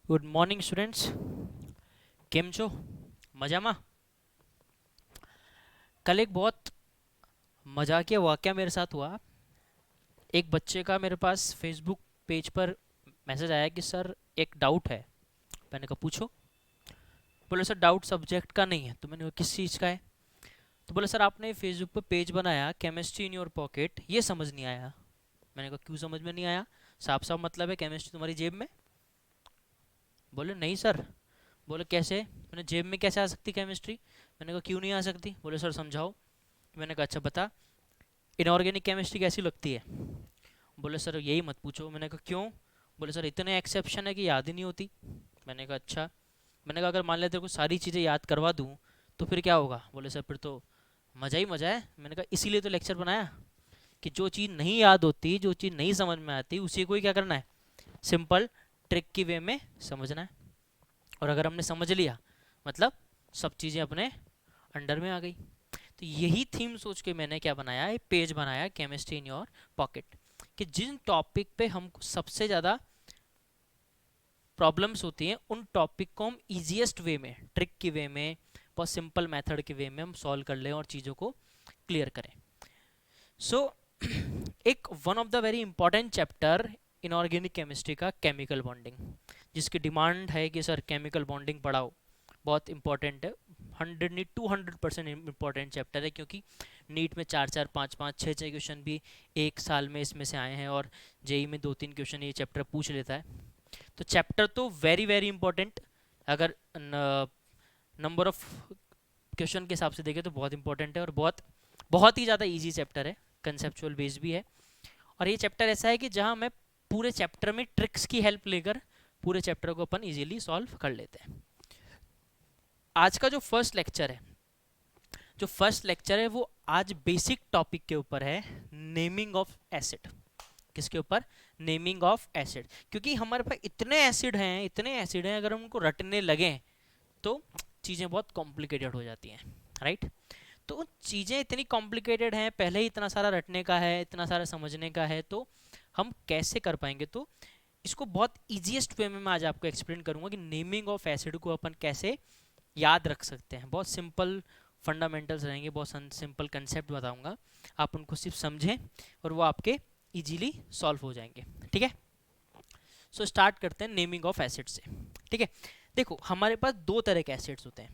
Good morning students, કેમ છો? મજામાં? कल एक बहुत मजाकिया वाकया मेरे साथ हुआ। एक बच्चे का मेरे पास फेसबुक पेज पर मैसेज आया कि सर एक डाउट है। मैंने कहा पूछो। बोले सर डाउट सब्जेक्ट का नहीं है। तो मैंने कहा किस चीज़ का है? तो बोले सर आपने फेसबुक पर पेज बनाया केमिस्ट्री इन योर पॉकेट, ये समझ नहीं आया। मैंने कहा क्यों समझ में नहीं आया? साफ साफ मतलब है केमिस्ट्री तुम्हारी जेब में। बोले नहीं सर। बोले कैसे? मैंने जेब में कैसे आ सकती केमिस्ट्री? मैंने कहा क्यों नहीं आ सकती? बोले सर समझाओ। मैंने कहा अच्छा बता, इनऑर्गेनिक केमिस्ट्री कैसी लगती है? बोले सर यही मत पूछो। मैंने कहा क्यों? बोले सर इतने एक्सेप्शन है कि याद ही नहीं होती। मैंने कहा अच्छा। मैंने कहा अगर मान लेते को सारी चीज़ें याद करवा दूँ तो फिर क्या होगा? बोले सर फिर तो मज़ा ही मज़ा है। मैंने कहा इसीलिए तो लेक्चर बनाया कि जो चीज़ नहीं याद होती, जो चीज़ नहीं समझ में आती, उसी को ही क्या करना है, सिंपल ट्रिक की वे में समझना है। और अगर हमने समझ लिया मतलब सब चीज़ें अपने अंडर में आ गई। तो यही थीम सोच के मैंने क्या बनाया, एक पेज बनाया केमिस्ट्री इन योर पॉकेट, कि जिन टॉपिक पे हमको सबसे ज़्यादा प्रॉब्लम्स होती हैं उन टॉपिक को हम इजीएस्ट वे में, ट्रिक की वे में, बहुत सिंपल मेथड के वे में हम सॉल्व कर लें और चीज़ों को क्लियर करें। सो एक one of the very important chapter inorganic chemistry का केमिकल बॉन्डिंग, जिसकी डिमांड है कि सर केमिकल बॉन्डिंग पढ़ाओ, बहुत इंपॉर्टेंट है। 100 नहीं 200% इम्पॉर्टेंट चैप्टर है, क्योंकि नीट में 4 4 5 5 6 6 क्वेश्चन भी एक साल में इसमें से आए हैं, और जेई में 2 3 क्वेश्चन ये चैप्टर पूछ लेता है। तो चैप्टर तो वेरी वेरी इंपॉर्टेंट, अगर नंबर ऑफ क्वेश्चन के हिसाब से देखें तो बहुत इंपॉर्टेंट है, और बहुत बहुत ही ज़्यादा ईजी चैप्टर है, कंसेप्चुअल बेस भी है। और ये चैप्टर ऐसा है कि जहाँ मैं पूरे चैप्टर में ट्रिक्स की हेल्प लेकर पूरे चैप्टर को अपन इजीली सॉल्व कर लेते हैं। आज का जो फर्स्ट लेक्चर है वो आज बेसिक टॉपिक के ऊपर है, नेमिंग ऑफ एसिड। किसके ऊपर? Naming of acid. क्योंकि हमारे पास इतने एसिड हैं, अगर हम उनको रटने लगें तो चीज़ें बहुत कॉम्प्लिकेटेड हो जाती हैं, राइट? तो चीज़ें इतनी कॉम्प्लिकेटेड हैं, पहले ही इतना सारा रटने का है, इतना सारा समझने का है, तो हम कैसे कर पाएंगे? तो इसको बहुत ईजीएस्ट वे में मैं आज आपको एक्सप्लेन करूंगा कि नेमिंग ऑफ एसिड को अपन कैसे याद रख सकते हैं। बहुत सिंपल फंडामेंटल्स रहेंगे, बहुत सिंपल कंसेप्ट बताऊंगा, आप उनको सिर्फ समझें और वो आपके इजीली सॉल्व हो जाएंगे। ठीक है, सो स्टार्ट करते हैं नेमिंग ऑफ एसिड से। ठीक है, देखो हमारे पास दो तरह के एसिड्स होते हैं।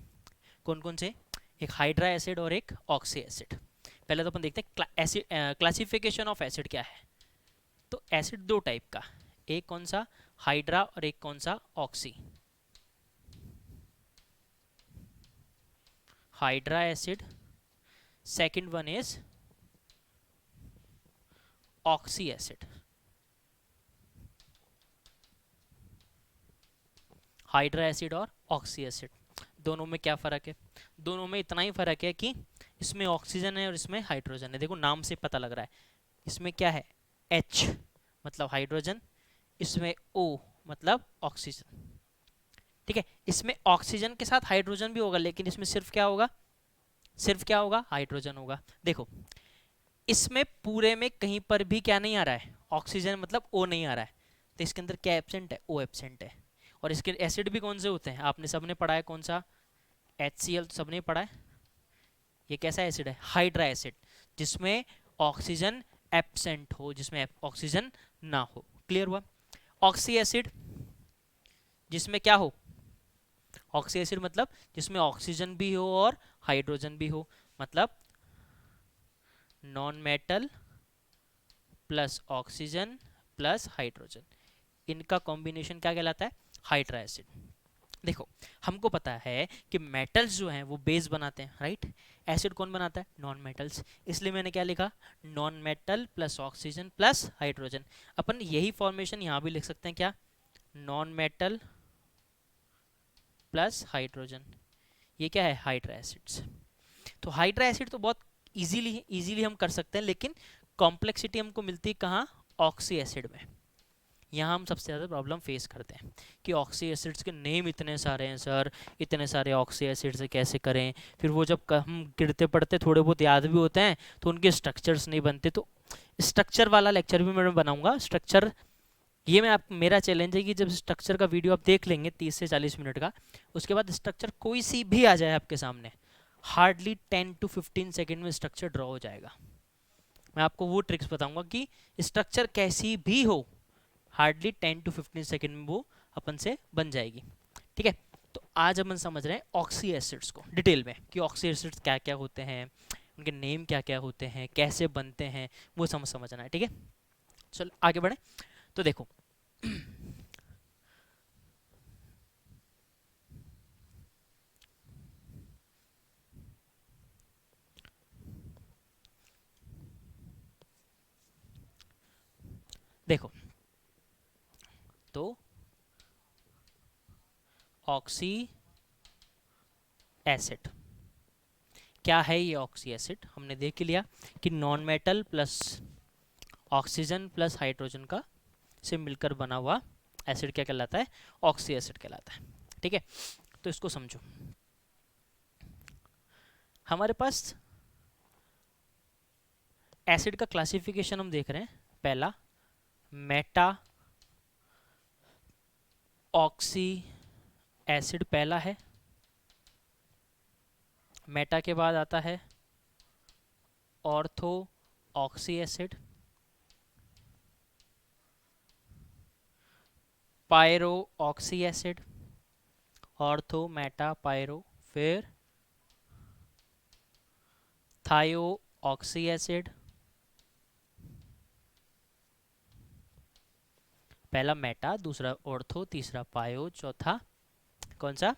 कौन कौन से? एक हाइड्रा एसिड और एक ऑक्सी एसिड। पहले तो अपन देखते हैं क्लासिफिकेशन ऑफ एसिड क्या है। तो एसिड दो टाइप का, एक कौन सा? हाइड्रा, और एक कौन सा? Oxy. Hydra acid, second one is oxy acid. Hydra acid और ऑक्सी एसिड, दोनों में क्या फ़र्क है? दोनों में इतना ही फ़र्क है कि इसमें ऑक्सीजन है और इसमें हाइड्रोजन है। देखो नाम से पता लग रहा है, इसमें क्या है? H मतलब हाइड्रोजन, इसमें O मतलब ऑक्सीजन। ठीक है, इसमें ऑक्सीजन के साथ हाइड्रोजन भी होगा, लेकिन इसमें सिर्फ क्या होगा? सिर्फ क्या होगा? हाइड्रोजन होगा। देखो इसमें पूरे में कहीं पर भी क्या नहीं आ रहा है? ऑक्सीजन मतलब O नहीं आ रहा है, तो इसके अंदर क्या एब्सेंट है? O एब्सेंट है। और इसके एसिड भी कौन से होते हैं? आपने सबने पढ़ा है, कौन सा? HCl, तो सबने पढ़ा है। ये कैसा एसिड है? हाइड्रा एसिड, जिसमें ऑक्सीजन एब्सेंट हो, जिसमें ऑक्सीजन ना हो। क्लियर हुआ? ऑक्सी एसिड जिसमें क्या हो? ऑक्सी एसिड मतलब जिसमें ऑक्सीजन भी हो और हाइड्रोजन भी हो, मतलब non metal plus oxygen plus hydrogen, इनका कॉम्बिनेशन क्या कहलाता है? Hydra acid. देखो हमको पता है कि मेटल्स जो हैं वो बेस बनाते हैं, राइट? एसिड कौन बनाता है? Non metals. इसलिए मैंने क्या लिखा? Non metal plus oxygen plus hydrogen. अपन यही फॉर्मेशन यहाँ भी लिख सकते हैं, क्या? Non metal plus hydrogen. ये क्या है? Hydra acids. तो हाइड्रा एसिड तो बहुत इजीली हम कर सकते हैं, लेकिन कॉम्प्लेक्सिटी हमको मिलती है कहाँ? ऑक्सी एसिड में। यहाँ हम सबसे ज़्यादा प्रॉब्लम फेस करते हैं कि ऑक्सी एसिड्स के नेम इतने सारे हैं सर, इतने सारे ऑक्सी एसिड से कैसे करें? फिर वो जब हम गिरते पड़ते थोड़े बहुत याद भी होते हैं तो उनके स्ट्रक्चर्स नहीं बनते। तो स्ट्रक्चर वाला लेक्चर भी मैं बनाऊंगा, स्ट्रक्चर ये मैं आप मेरा चैलेंज है कि जब स्ट्रक्चर का वीडियो आप देख लेंगे 30 से 40 मिनट का, उसके बाद स्ट्रक्चर कोई सी भी आ जाए आपके सामने, हार्डली 10 टू 15 सेकेंड में स्ट्रक्चर ड्रॉ हो जाएगा। मैं आपको वो ट्रिक्स बताऊंगा कि स्ट्रक्चर कैसी भी हो, हार्डली 10 टू 15 सेकेंड में वो अपन से बन जाएगी। ठीक है, तो आज अपन समझ रहे हैं ऑक्सी एसिड्स को डिटेल में, कि ऑक्सी एसिड्स क्या क्या होते हैं, उनके नेम क्या क्या होते हैं, कैसे बनते हैं, वो समझना है। ठीक है, चलो आगे बढ़े। तो देखो देखो तो ऑक्सी एसिड क्या है? ये ऑक्सी एसिड हमने देख लिया कि non metal plus oxygen plus hydrogen का से मिलकर बना हुआ एसिड क्या कहलाता है? ऑक्सी एसिड कहलाता है। ठीक है, तो इसको समझो। हमारे पास एसिड का क्लासिफिकेशन हम देख रहे हैं। पहला मेटा ऑक्सी एसिड पहला है। मेटा के बाद आता है ortho oxy acid, pyro oxy acid, ortho meta pyro, फिर थायो ऑक्सी एसिड, पहला मेटा, दूसरा ऑर्थो, तीसरा पायो, चौथा कौन सा?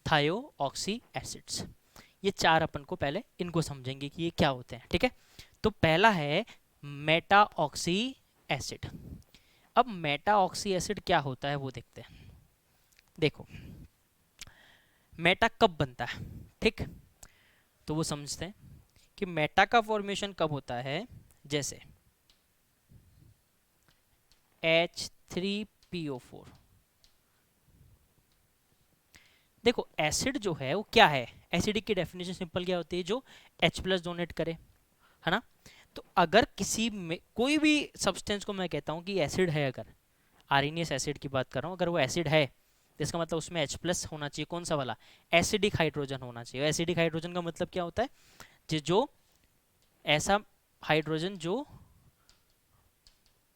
थायो ऑक्सी एसिड्स। ये चार अपन को पहले इनको समझेंगे कि ये क्या होते हैं। ठीक है, तो पहला है मेटा ऑक्सी एसिड। अब मेटा ऑक्सी एसिड क्या होता है वो देखते हैं। देखो मेटा कब बनता है, ठीक, तो वो समझते हैं कि मेटा का फॉर्मेशन कब होता है। जैसे H3PO4। देखो एसिड जो है वो क्या है, एसिडिक की डेफिनेशन सिंपल क्या होती है? जो H प्लस डोनेट करे, है ना। तो अगर किसी में कोई भी सब्सटेंस को मैं कहता हूँ कि एसिड है, अगर आर्नियस एसिड की बात कर रहा हूँ, अगर वो एसिड है तो इसका मतलब उसमें H प्लस होना चाहिए। कौन सा वाला? एसिडिक हाइड्रोजन होना चाहिए। एसिडिक हाइड्रोजन का मतलब क्या होता है? जो ऐसा हाइड्रोजन जो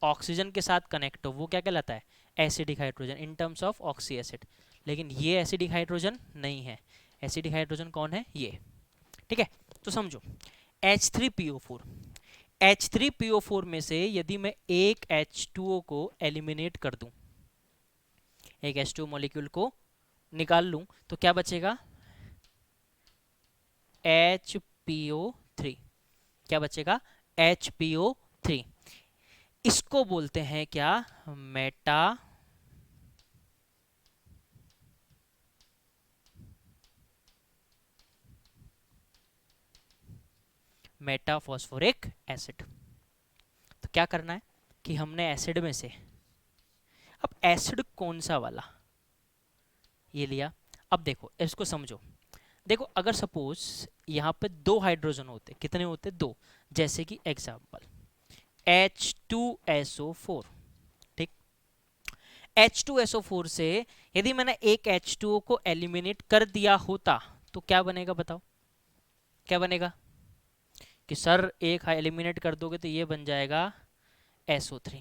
ऑक्सीजन के साथ कनेक्ट हो, वो क्या कहलाता है? Acidic hydrogen in terms of oxy acid. लेकिन ये एसिडिक हाइड्रोजन नहीं है। एसिडिक हाइड्रोजन कौन है? ये। ठीक है, तो समझो H3PO4। H3PO4 में से यदि मैं एक H2O को एलिमिनेट कर दूं, एक H2O मॉलिक्यूल को निकाल लूं, तो क्या बचेगा? HPO3। क्या बचेगा? HPO3। इसको बोलते हैं क्या? Meta metaphosphoric acid. तो क्या करना है कि हमने एसिड में से, अब एसिड कौन सा वाला, ये लिया। अब देखो इसको समझो। देखो अगर सपोज यहाँ पे दो हाइड्रोजन होते, कितने होते? दो। जैसे कि एग्जाम्पल H2SO4। ठीक, H2SO4 से यदि मैंने एक H2O को एलिमिनेट कर दिया होता तो क्या बनेगा? बताओ क्या बनेगा? कि सर एक एलिमिनेट कर दोगे तो ये बन जाएगा SO3।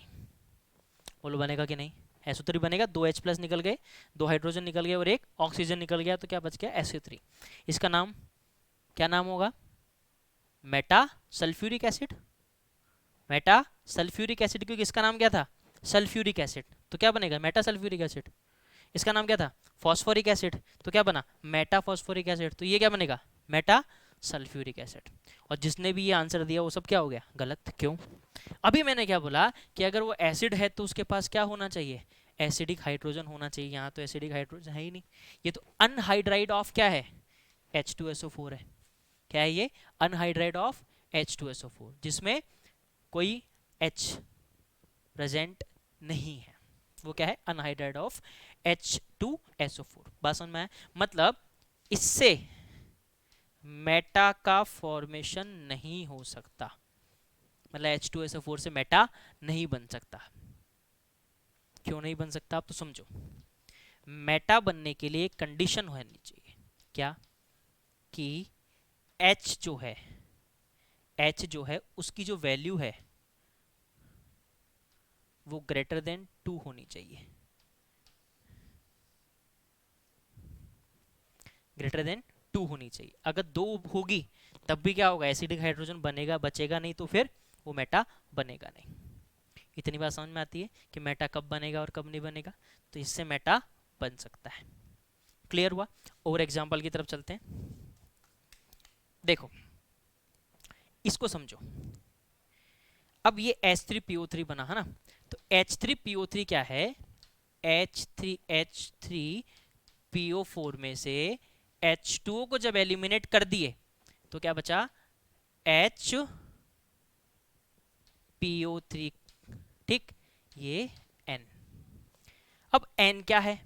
बोलो बनेगा कि नहीं? SO3 बनेगा। दो H प्लस निकल गए, दो हाइड्रोजन निकल गए और एक ऑक्सीजन निकल गया, तो क्या बच गया? SO3। इसका नाम क्या नाम होगा? Meta sulphuric acid. Meta sulphuric acid, क्योंकि इसका नाम क्या था? Sulphuric acid. तो क्या बनेगा? Meta sulphuric acid. इसका नाम क्या था? Phosphoric acid. तो क्या बना? Meta phosphoric acid. तो ये क्या बनेगा? Meta sulphuric acid. और जिसने भी ये आंसर दिया वो सब क्या हो गया? गलत। क्यों? अभी मैंने क्या बोला कि अगर वो एसिड है तो उसके पास क्या होना चाहिए? एसिडिक हाइड्रोजन होना चाहिए। यहाँ तो एसिडिक हाइड्रोजन है ही नहीं। ये तो अनहाइड्राइड ऑफ क्या है? H2SO4 है। क्या है ये? अनहाइड्राइड ऑफ H2SO4, जिसमें कोई H प्रेजेंट नहीं है। वो क्या है? Anhydride of H2SO4। बात समझ में आया? मतलब इससे मेटा का फॉर्मेशन नहीं हो सकता, मतलब H2SO4 से मेटा नहीं बन सकता। क्यों नहीं बन सकता? आप तो समझो, मेटा बनने के लिए एक कंडीशन होनी चाहिए। क्या? कि एच जो है उसकी जो वैल्यू है वो ग्रेटर देन 2 होनी चाहिए, ग्रेटर देन 2 होनी चाहिए। अगर 2 होगी तब भी क्या होगा? एसिडिक हाइड्रोजन बनेगा, बचेगा नहीं, तो फिर वो मेटा बनेगा नहीं। इतनी बात समझ में आती है कि मेटा कब बनेगा और कब नहीं बनेगा? तो इससे मेटा बन सकता है। क्लियर हुआ? और एग्जाम्पल की तरफ चलते हैं। देखो, इसको समझो। अब ये H3PO3 बना है ना, तो H3PO3 क्या है? H3PO4 में से H2O को जब एलिमिनेट कर दिए तो क्या बचा? HPO3। ठीक, ये N। अब N क्या है?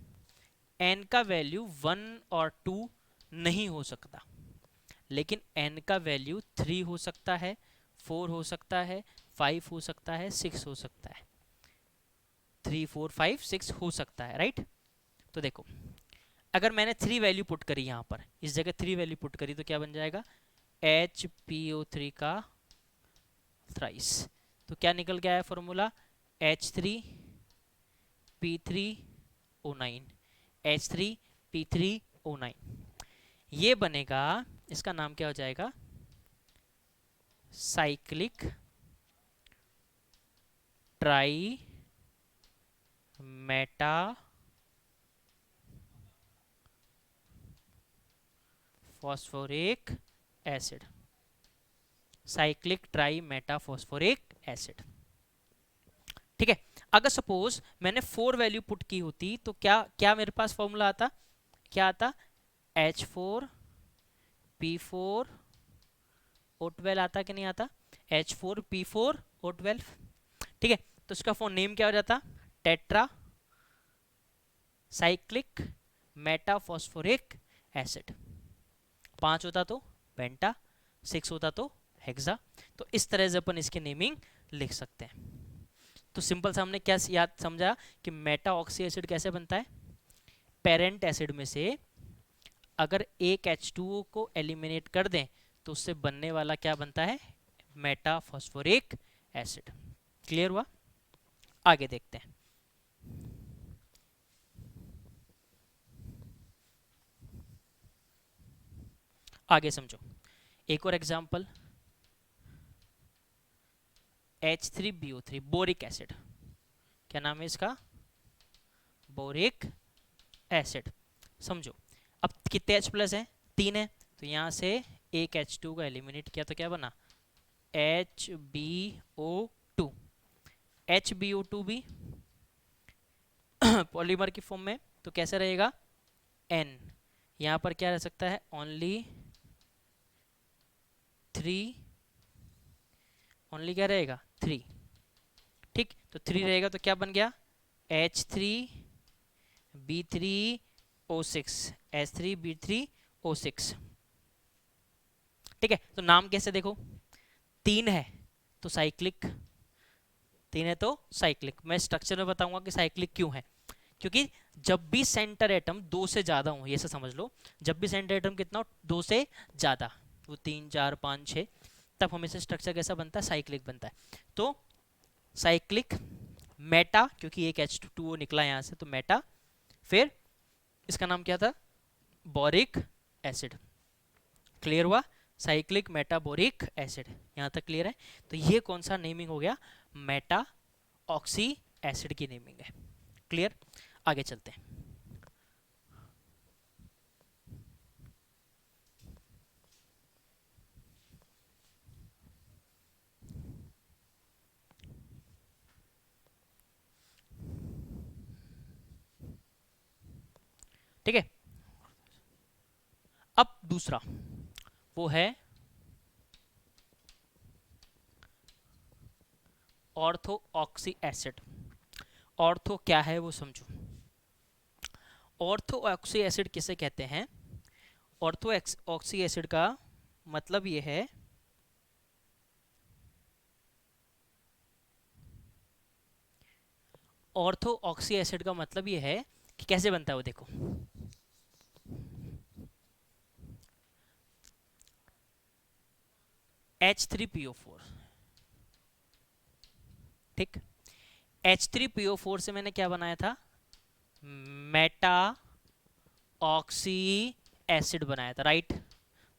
N का वैल्यू 1 और 2 नहीं हो सकता, लेकिन N का वैल्यू 3 हो सकता है, 4 हो सकता है, 5 हो सकता है, 6 हो सकता है। 3, 4, 5, 6 हो सकता है, राइट? तो देखो, अगर मैंने 3 वैल्यू पुट करी यहाँ पर, इस जगह 3 वैल्यू पुट करी, तो क्या बन जाएगा? HPO3 का थ्राइस। तो क्या निकल के आया फॉर्मूला? H3P3O9, H3P3O9। ये बनेगा, इसका नाम क्या हो जाएगा? Cyclic try Meta phosphoric acid, cyclic try Meta phosphoric acid. ठीक है, अगर सपोज मैंने 4 वैल्यू पुट की होती तो क्या क्या मेरे पास फॉर्मूला आता? क्या आता? H4P4O12 आता कि नहीं आता? H4P4O12। ठीक है, तो इसका फोन नेम क्या हो जाता? Tetra cyclic metaphosphoric acid. 5 होता तो पेंटा, 6 होता तो हेक्सा। तो इस तरह से अपन इसकी नेमिंग लिख सकते हैं। तो सिंपल सा हमने क्या याद समझा कि मेटा ऑक्सी एसिड कैसे बनता है? पेरेंट एसिड में से अगर एक H2O को एलिमिनेट कर दें तो उससे बनने वाला क्या बनता है? Meta phosphoric acid. क्लियर हुआ? आगे देखते हैं। आगे समझो, एक और एग्जांपल, H3BO3 बोरिक एसिड। क्या नाम है इसका? Boric acid. समझो, अब कितने H प्लस है? 3 है, तो यहाँ से एक H2 को एलिमिनेट किया तो क्या बना? HbO2। HbO2 भी पॉलीमर की फॉर्म में, तो कैसे रहेगा? N। यहाँ पर क्या रह सकता है? ओनली 3, ओनली क्या रहेगा? 3। ठीक, तो 3 रहेगा तो क्या बन गया? H3B3O6, H3B3O6। ठीक है, तो नाम कैसे देखो? 3 है तो साइक्लिक, 3 है तो साइक्लिक। मैं स्ट्रक्चर में बताऊंगा कि साइक्लिक क्यों है, क्योंकि जब भी सेंटर एटम 2 से ज्यादा हो, ये से समझ लो, जब भी सेंटर एटम कितना हो? 2 से ज्यादा, वो 3, 4, 5, 6, तब हमेशा स्ट्रक्चर कैसा बनता है? साइक्लिक बनता है। तो साइक्लिक मेटा, क्योंकि एक H2O निकला यहाँ से तो मेटा, फिर इसका नाम क्या था? Boric acid. क्लियर हुआ? Cyclic metaboric acid. यहाँ तक क्लियर है? तो ये कौन सा नेमिंग हो गया? मेटा ऑक्सी एसिड की नेमिंग है। क्लियर? आगे चलते हैं। ठीक है, अब दूसरा वो है ऑर्थो ऑक्सी एसिड। ऑर्थो क्या है वो समझो। ऑर्थो ऑक्सी एसिड किसे कहते हैं? ऑर्थो ऑक्सी एसिड का मतलब ये है ऑर्थो ऑक्सी एसिड का मतलब ये है कि कैसे बनता है वो देखो। H3PO4, ठीक। H3PO4 से मैंने क्या बनाया था, मेटा ऑक्सी एसिड बनाया था, राइट।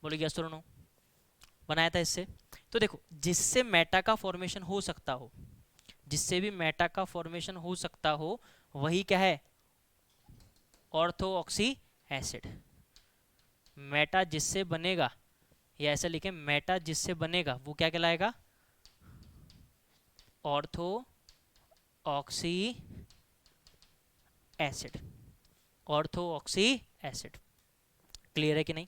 बोलो यस और नो, बनाया था इससे। तो देखो जिससे मेटा का फॉर्मेशन हो सकता हो, जिससे भी मेटा का फॉर्मेशन हो सकता हो, वही क्या है, ऑर्थो ऑक्सी एसिड। मेटा जिससे बनेगा, या ऐसा लिखें, मेटा जिससे बनेगा वो क्या कहलाएगा, ortho oxy acid, ortho oxy acid. Clear है कि नहीं।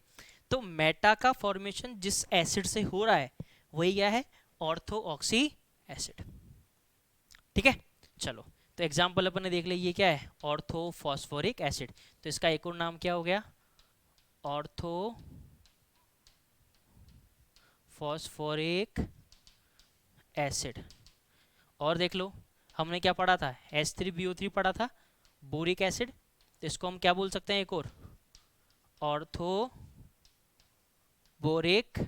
तो मेटा का फॉर्मेशन जिस एसिड से हो रहा है वही क्या है, ऑर्थो ऑक्सी एसिड, ठीक है। चलो तो एग्जाम्पल अपन ने देख लिया, ये क्या है, ऑर्थो फॉस्फोरिक एसिड। तो इसका एक और नाम क्या हो गया, ऑर्थो फॉस्फोरिक एसिड। और देख लो हमने क्या पढ़ा था, H3BO3 पढ़ा था, बोरिक एसिड। तो इसको हम क्या बोल सकते हैं, एक और, ऑर्थो बोरिक,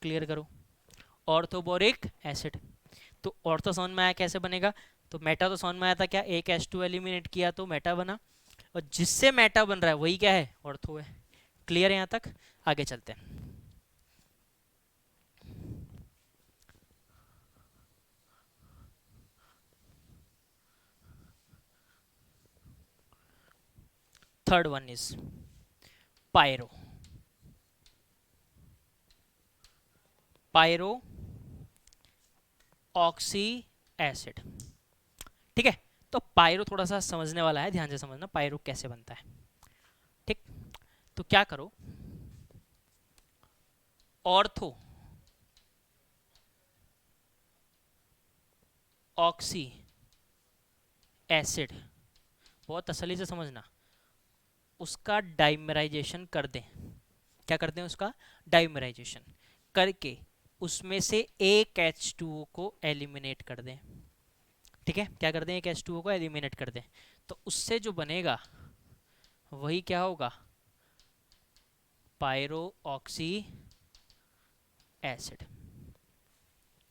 क्लियर करो, ऑर्थोबोरिक एसिड। तो ऑर्थो समझ में आया कैसे बनेगा, तो मेटा तो समझ में आया था, क्या एक H2 एलिमिनेट किया तो मेटा बना, और जिससे मेटा बन रहा है वही क्या है, ऑर्थो है। क्लियर है यहाँ तक, आगे चलते हैं। Third one is pyro, pyro oxy acid, ठीक है। तो पायरो थोड़ा सा समझने वाला है, ध्यान से समझना पायरो कैसे बनता है, ठीक। तो क्या करो, ऑर्थो ऑक्सी एसिड, बहुत तसल्ली से समझना, उसका डाइमराइजेशन कर दें। क्या करते हैं, उसका डाइमराइजेशन करके उसमें से एक H2O को एलिमिनेट कर दें, ठीक है। क्या कर दें, एक H2O को एलिमिनेट कर दें, तो उससे जो बनेगा वही क्या होगा, पायरो ऑक्सी एसिड।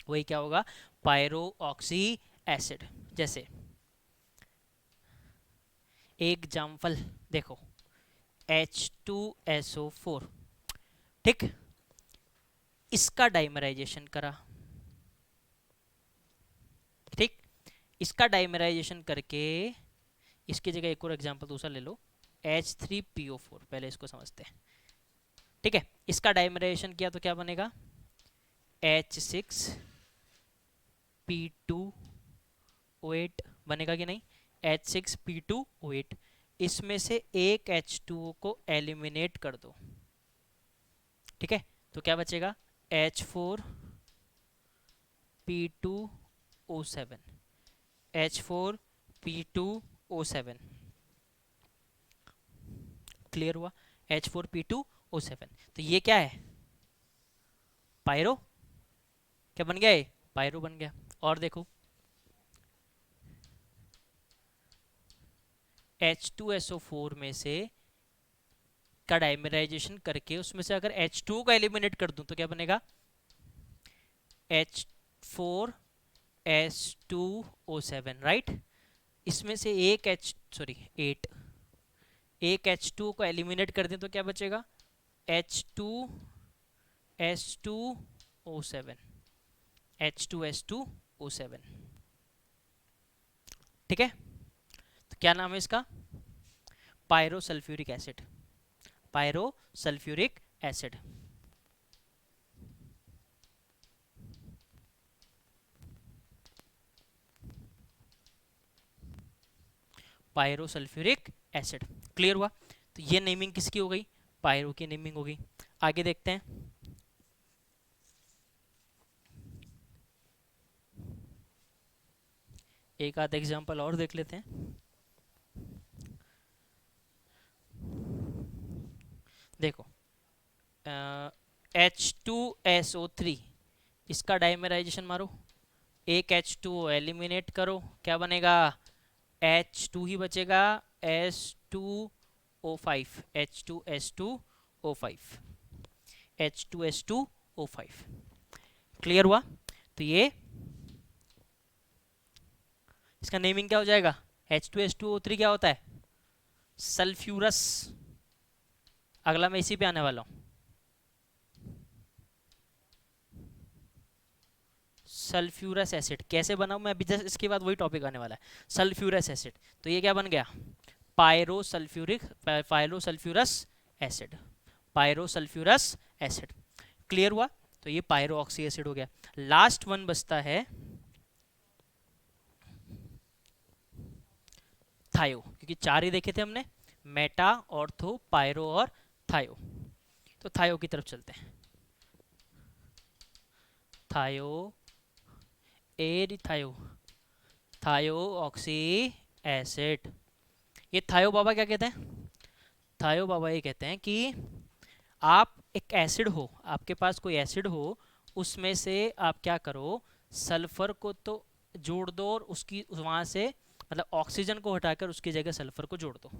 वही क्या होगा, पायरो ऑक्सी एसिड। जैसे एक एग्जाम्पल देखो, H2SO4, ठीक, इसका डाइमराइजेशन करा, ठीक, इसका डाइमराइजेशन करके इसकी जगह एक और एग्जांपल दूसरा ले लो, H3PO4, पहले इसको समझते हैं, ठीक है। इसका डाइमराइजेशन किया तो क्या बनेगा, H6P2O8 बनेगा कि नहीं, H6P2O8। इसमें से एक H2O को एलिमिनेट कर दो, ठीक है। तो क्या बचेगा, H4P2O7, H4P2O7, क्लियर हुआ, H4P2O7। तो ये क्या है, पायरो, क्या बन गया, ये पायरो बन गया। और देखो H2SO4 में से का डाइमराइजेशन करके उसमें से अगर H2 को एलिमिनेट कर दूं तो क्या बनेगा, H4S2O7, राइट। इसमें से एक H, सॉरी 8, एक H2 को एलिमिनेट कर दें तो क्या बचेगा, H2S2O7, H2S2O7, ठीक है। तो क्या नाम है इसका, pyro sulphuric acid, pyro sulphuric acid. Pyro sulphuric acid, clear हुआ। तो ये नेमिंग किसकी हो गई, पायरो की नेमिंग हो गई। आगे देखते हैं, एक आध एग्जांपल और देख लेते हैं। देखो H2SO3, इसका डाइमराइजेशन मारो, एक H2O एलिमिनेट करो, क्या बनेगा, H2 ही बचेगा, H2O5, H2S2O5, H2S2O5। क्लियर हुआ? तो ये इसका नेमिंग क्या हो जाएगा, H2S2O3 क्या होता है, सल्फ्यूरस। अगला मैं इसी पे आने वाला हूँ, सल्फ्यूरस एसिड कैसे बनाऊं मैं, अभी जस्ट इसके बाद वही टॉपिक आने वाला है, सल्फ्यूरस एसिड। तो ये क्या बन गया, पायरोसल्फ्यूरस एसिड, पायरोसल्फ्यूरस एसिड। क्लियर हुआ? तो ये पायरो ऑक्सी एसिड हो गया। लास्ट वन बचता है थायो, क्योंकि चार ही देखे थे हमने, मेटा, ऑर्थो, पायरो और थायो। तो थायो की तरफ चलते हैं, थायो, एरिथायो, थायो ऑक्सी एसिड। ये थायो बाबा क्या कहते हैं, थायो बाबा ये कहते हैं कि आप एक एसिड हो, आपके पास कोई एसिड हो, उसमें से आप क्या करो, सल्फर को तो जोड़ दो और उसकी वहाँ से मतलब ऑक्सीजन को हटाकर उसकी जगह सल्फर को जोड़ दो,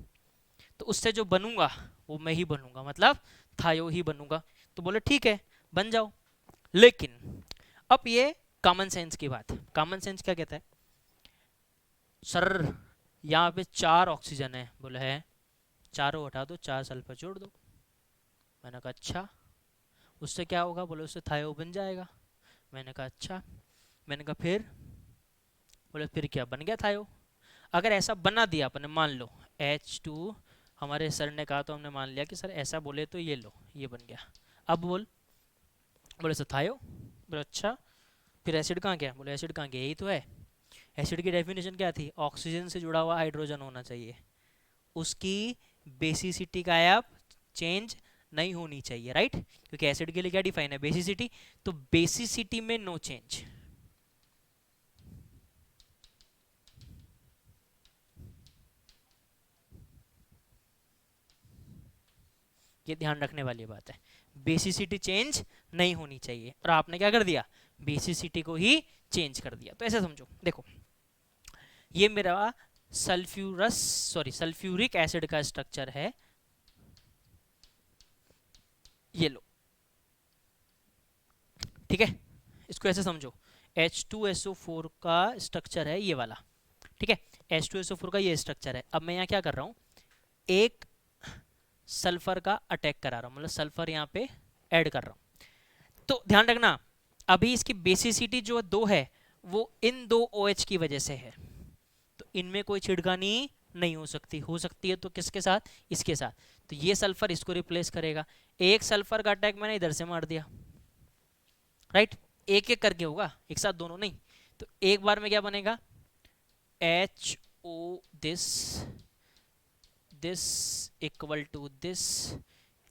तो उससे जो बनूंगा वो मैं ही बनूंगा, मतलब थायो ही बनूंगा। तो बोले ठीक है बन जाओ। लेकिन अब ये कॉमन सेंस की बात, कॉमन सेंस क्या कहता है, सर यहाँ पे 4 ऑक्सीजन है, बोले है, चारों हटा दो, 4 सल्फर जोड़ दो। मैंने कहा अच्छा, उससे क्या होगा, बोले उससे थायो बन जाएगा। मैंने कहा अच्छा, मैंने कहा फिर, बोले फिर क्या, बन गया थायो। अगर ऐसा बना दिया अपने, मान लो H2, हमारे सर ने कहा तो हमने मान लिया कि सर ऐसा बोले तो ये लो, ये बन गया। अब बोल, बोले सर थायो, बोले अच्छा, फिर एसिड कहाँ गया, बोले एसिड कहाँ गया, यही तो है। एसिड की डेफिनेशन क्या थी, ऑक्सीजन से जुड़ा हुआ हाइड्रोजन होना चाहिए, उसकी बेसिसिटी गायब, चेंज नहीं होनी चाहिए, राइट। क्योंकि एसिड के लिए क्या डिफाइन है, बेसिसिटी। तो बेसिसिटी में नो चेंज, ये ध्यान रखने वाली बात है, बेसिसिटी चेंज नहीं होनी चाहिए, और आपने क्या कर दिया, बेसिसिटी को ही चेंज कर दिया। तो ऐसे समझो, देखो ये मेरा सल्फ्यूरिक एसिड का स्ट्रक्चर है, ये लो, ठीक है। इसको ऐसे समझो, H2SO4 का स्ट्रक्चर है ये वाला, ठीक है, H2SO4 का ये स्ट्रक्चर है। अब मैं यहाँ क्या कर रहा हूँ, एक सल्फर का अटैक करा रहा हूँ, मतलब सल्फर यहाँ पे ऐड कर रहा हूँ। तो ध्यान रखना, अभी इसकी बेसिसिटी जो 2 है वो इन 2 OH की वजह से है, तो इनमें कोई छिड़कानी नहीं हो सकती, हो सकती है तो किसके साथ, इसके साथ। तो ये सल्फर इसको रिप्लेस करेगा, एक सल्फर का अटैक मैंने इधर से मार दिया, राइट। एक एक करके होगा, एक साथ दोनों नहीं। तो एक बार में क्या बनेगा, HO this, this equal to this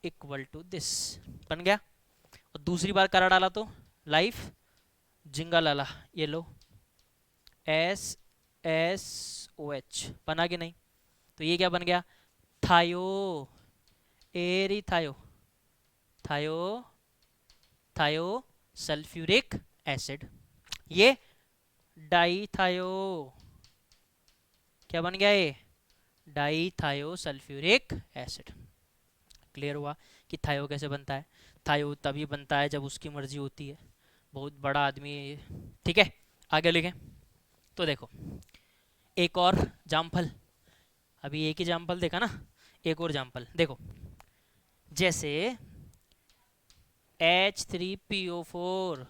equal to this, बन गया। और दूसरी बार करा डाला तो लाइफ जिंगा लाला, ये लो SSOH, बना कि नहीं। तो ये क्या बन गया, थायो, एरिथायो, थायो, थायो सल्फ्यूरिक एसिड। ये डाईथायो, क्या बन गया, ये डाईथायो सल्फ्यूरिक एसिड। क्लियर हुआ कि थायो कैसे बनता है। थायो तभी बनता है जब उसकी मर्जी होती है, बहुत बड़ा आदमी है ये, ठीक है। आगे लिखें, तो देखो एक और जामफल, अभी एक ही जामफल देखा ना, एक और जामफल देखो, जैसे H3PO4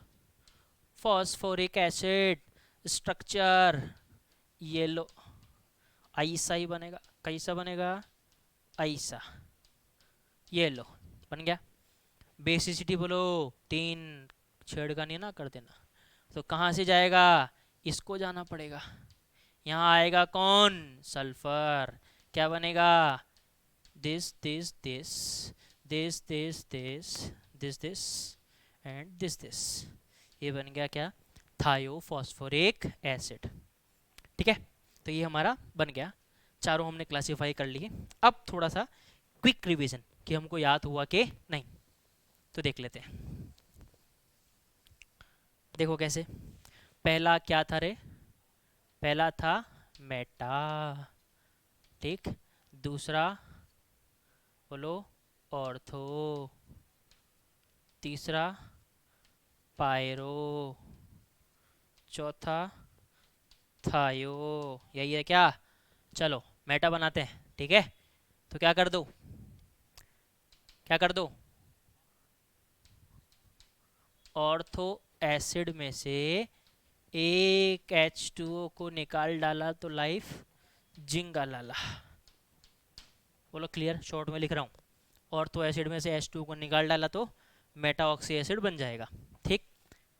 फॉस्फोरिक एसिड स्ट्रक्चर, ये लो, ऐसा ही बनेगा, कैसा बनेगा, ऐसा, ये लो बन गया। बेसिसिटी बोलो 3, छेड़खानी ना कर देना। तो कहाँ से जाएगा, इसको जाना पड़ेगा, यहाँ आएगा कौन, सल्फर, क्या बनेगा, this this this this this this this this and this, ये बन गया क्या, थायोफॉस्फोरिक एसिड, ठीक है। तो ये हमारा बन गया, चारों हमने क्लासिफाई कर लिए। अब थोड़ा सा क्विक रिवीजन कि हमको याद हुआ कि नहीं, तो देख लेते हैं। देखो कैसे, पहला क्या था रे? पहला था मेटा, ठीक। दूसरा बोलो ऑर्थो, तीसरा पायरो, चौथा थायो। यही है क्या? चलो मेटा बनाते हैं, ठीक है। तो क्या कर दो, क्या कर दो, ऑर्थो एसिड में से एक H2O को निकाल डाला तो लाइफ जिंगा लाला। बोलो क्लियर, शॉर्ट में लिख रहा हूँ। ऑर्थो एसिड में से H2O को निकाल डाला तो मेटा ऑक्सी एसिड बन जाएगा, ठीक।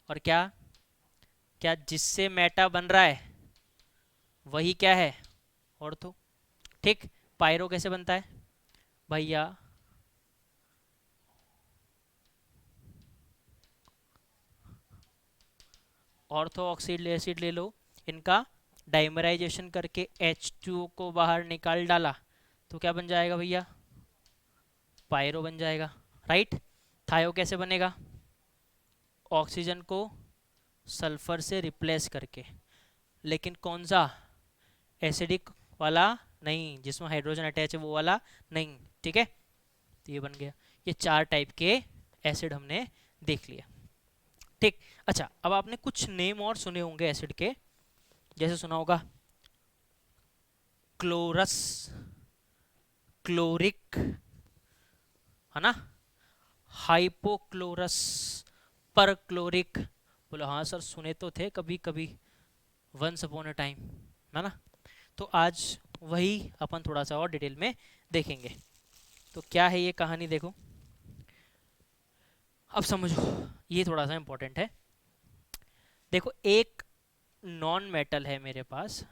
और क्या, क्या जिससे मेटा बन रहा है वही क्या है? ऑर्थो, ठीक। पायरो कैसे बनता है भैया? ऑर्थो ऑक्सीड एसिड ले लो, इनका डाइमराइजेशन करके H2O को बाहर निकाल डाला तो क्या बन जाएगा भैया? पायरो बन जाएगा, राइट। थायो कैसे बनेगा? ऑक्सीजन को सल्फर से रिप्लेस करके, लेकिन कौन सा? एसिडिक वाला नहीं, जिसमें हाइड्रोजन अटैच है वो वाला नहीं, ठीक है। तो ये बन गया। ये 4 टाइप के एसिड हमने देख लिया, ठीक। अच्छा, अब आपने कुछ नेम और सुने होंगे एसिड के, जैसे सुना होगा क्लोरस, क्लोरिक, है ना, हाइपोक्लोरस, परक्लोरिक। बोलो हाँ सर सुने तो थे कभी कभी, वंस अपॉन अ टाइम, है ना। तो आज वही अपन थोड़ा सा और डिटेल में देखेंगे। तो क्या है ये कहानी, देखो अब समझो, ये थोड़ा सा इंपॉर्टेंट है। देखो एक नॉन मेटल है मेरे पास,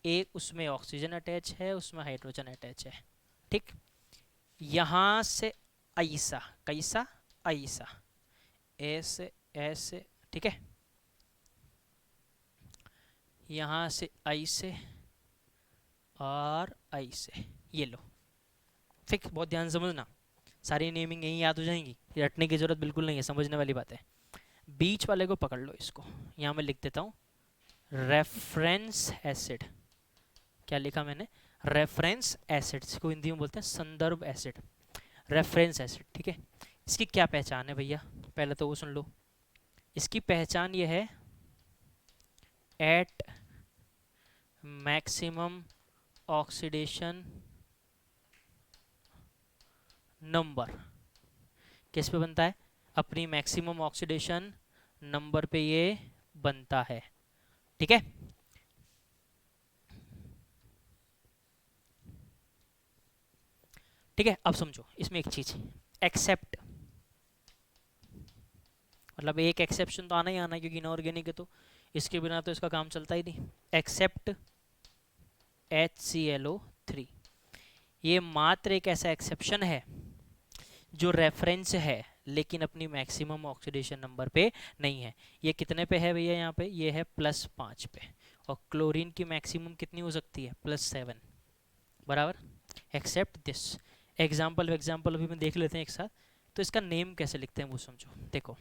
एक उसमें ऑक्सीजन अटैच है, उसमें हाइड्रोजन अटैच है, ठीक। यहां से ऐसा, कैसा, ऐसा, ऐसे ऐसे, ठीक है। यहां से ऐसे और ऐसे, ये लो, ठीक। बहुत ध्यान से समझना, सारी नेमिंग यहीं याद हो जाएंगी, रटने की जरूरत बिल्कुल नहीं है, समझने वाली बात है। बीच वाले को पकड़ लो, इसको यहाँ मैं लिख देता हूँ रेफरेंस एसिड। क्या लिखा मैंने? रेफरेंस एसिड, इसको हिंदी में बोलते हैं संदर्भ एसिड, रेफरेंस एसिड, ठीक है। इसकी क्या पहचान है भैया? पहले तो वो सुन लो। इसकी पहचान ये है, एट मैक्सिमम ऑक्सीडेशन नंबर। किस पे बनता है? अपनी मैक्सिमम ऑक्सीडेशन नंबर पे ये बनता है, ठीक है। ठीक है, अब समझो इसमें एक चीज, एक्सेप्ट, मतलब एक एक्सेप्शन तो आना ही आना है, क्योंकि इनऑर्गेनिक है तो इसके बिना तो इसका काम चलता ही नहीं। एक्सेप्ट HClO3, ये मात्र एक ऐसा एक्सेप्शन है जो रेफरेंस है लेकिन अपनी मैक्सिमम ऑक्सीडेशन नंबर पे नहीं है। ये कितने पे है भैया? यहाँ पे ये है +5 पे, और क्लोरीन की मैक्सिमम कितनी हो सकती है? +7, बराबर। Accept this. एग्जाम्पल अभी मैं देख लेते हैं एक साथ। तो इसका नेम कैसे लिखते हैं वो समझो, देखो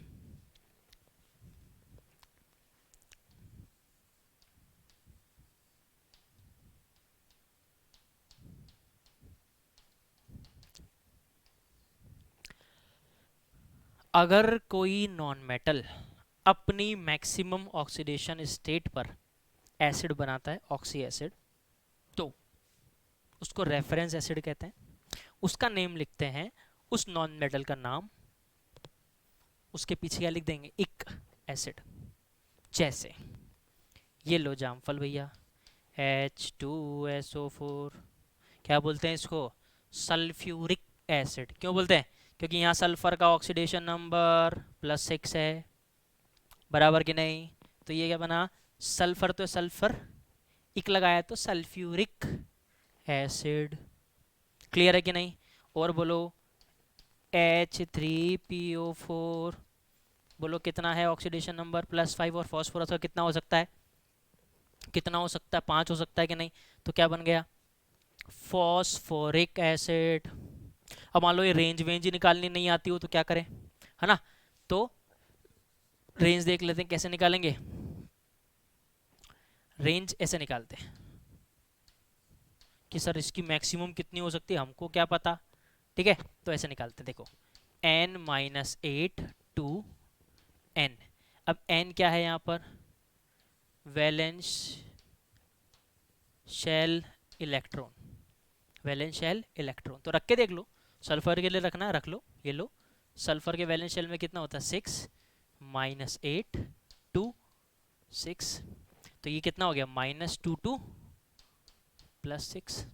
अगर कोई नॉन मेटल अपनी मैक्सिमम ऑक्सीडेशन स्टेट पर एसिड बनाता है, ऑक्सी एसिड, तो उसको रेफरेंस एसिड कहते हैं। उसका नेम लिखते हैं, उस नॉन मेटल का नाम, उसके पीछे क्या लिख देंगे? इक एसिड। जैसे ये लो जामफल भैया, H2SO4, क्या बोलते हैं इसको? Sulphuric acid. क्यों बोलते हैं? क्योंकि यहाँ सल्फर का ऑक्सीडेशन नंबर +6 है, बराबर कि नहीं। तो ये क्या बना? सल्फर तो सल्फर, इक लगाया तो सल्फ्यूरिक एसिड। क्लियर है कि नहीं? और बोलो H3PO4, बोलो कितना है ऑक्सीडेशन नंबर? +5, और फॉस्फोरस का कितना हो सकता है? कितना हो सकता है? 5 हो सकता है कि नहीं? तो क्या बन गया? Phosphoric acid. अब मान लो ये रेंज वेंज निकालनी नहीं आती हो तो क्या करें, है ना। तो रेंज देख लेते हैं कैसे निकालेंगे। रेंज ऐसे निकालते हैं कि सर इसकी मैक्सिमम कितनी हो सकती है, हमको क्या पता। ठीक है, तो ऐसे निकालते हैं, देखो n-8 टू n। अब n क्या है यहाँ पर, valence shell electron, valence shell electron तो रख के देख लो। सल्फर के लिए रखना है, रख लो, ये लो। सल्फर के वैलेंस शेल में कितना होता है 6 -8 2 6, तो ये कितना हो गया -2 2 +6,